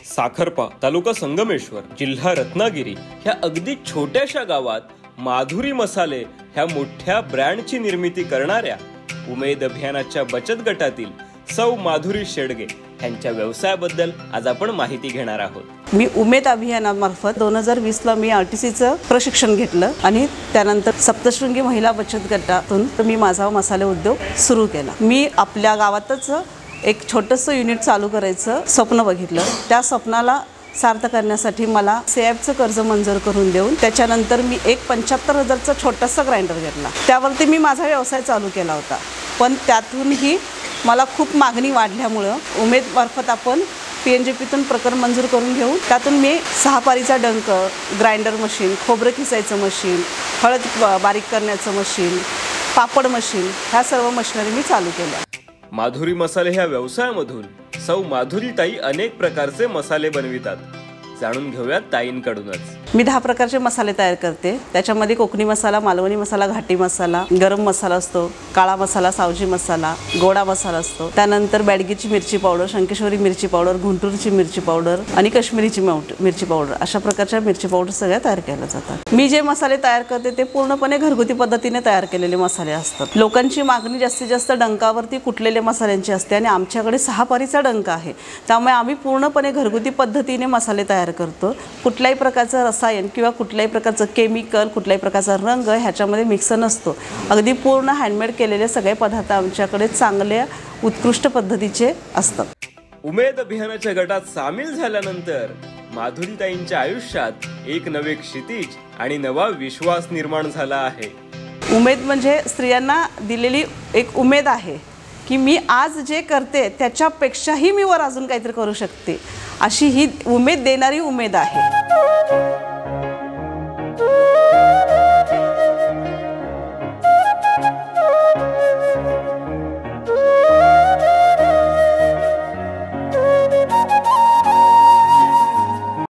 साखरपा तालुका संगमेश्वर जिल्हा रत्नागिरी ह्या अगदी छोट्याशा गावात माधुरी मसाले ह्या मोठ्या ब्रँडची निर्मिती करणाऱ्या उमेद अभियानाच्या बचत गटातील सौ माधुरी शेडगे यांच्या व्यवसायाबद्दल आज आपण माहिती घेणार आहोत। मी उमेद अभियानामार्फत 2020ला मी आरटीसीचं प्रशिक्षण घेतलं आणि त्यानंतर सप्तशृंगी महिला बचत गटातून मी माझा मसाले उद्योग सुरू केला। मी आपल्या गावातच एक छोटंसं युनिट चालू करायचं स्वप्न बघितलं। त्या स्वप्नाला सार्थ करण्यासाठी मला सीएफचं कर्ज मंजूर करून देऊन त्याच्यानंतर मी एक 75,000चा छोटासा ग्राइंडर घेतला। त्यावरती मी माझा व्यवसाय चालू केला होता, पण त्यातूनही मला खूप मागणी वाढल्यामुळे उमेद मार्फत आपण PNGPतून प्रकरण मंजूर करून घेऊन त्यातून मी 6 पारीचा डंक, ग्राइंडर मशीन, खोबरं खिसायचं मशीन, हळद बारीक करण्याचं मशीन, पापड मशीन ह्या सर्व मशिनरी मी चालू केल्या। माधुरी मसाले ह्या व्यवसायामधून सौ माधुरी ताई अनेक प्रकारचे मसाले बनवितात। जाणून घेऊयात ताईंकडूनच। मी 10 प्रकारचे मसाले तयार करते। त्याच्यामध्ये कोकणी मसाला, मालवणी मसाला, घाटी मसाला, गरम मसाला असतो, काळा मसाला, सावजी मसाला, गोडा मसाला असतो, त्यानंतर बॅडगीची मिरची पावडर, शंकेश्वरी मिरची पावडर, गुंटूरची मिरची पावडर आणि काश्मीरीची मिरची पावडर अशा प्रकारच्या मिरची पावडर सगळ्या तयार केल्या जातात। मी जे मसाले तयार करते ते पूर्णपणे घरगुती पद्धतीने तयार केलेले मसाले असतात। लोकांची मागणी जास्तीत जास्त डंकावरती कुटलेल्या मसाल्यांची असते आणि आमच्याकडे 6 पारीचा डंक आहे, त्यामुळे आम्ही पूर्णपणे घरगुती पद्धतीने मसाले तयार करतो। कुठल्याही प्रकारचं रसायन किंवा कुठल्याही प्रकारचं केमिकल, कुठल्याही प्रकारचा रंग ह्याच्यामध्ये मिक्स नसतो। अगदी पूर्ण हँडमेड केलेले सगळे पदार्थ आमच्याकडे चांगल्या उत्कृष्ट पद्धतीचे असतात। उमेद अभियानाच्या गटात सामील झाल्यानंतर माधुरीताईंच्या आयुष्यात एक नवे क्षितिज आणि नवा विश्वास निर्माण झाला आहे। उमेद म्हणजे स्त्रियांना दिलेली एक उमेद आहे की मी आज जे करते त्याच्यापेक्षाही मी वर अजून काहीतरी करू शकते, अशी ही उमेद देणारी उमेद आहे।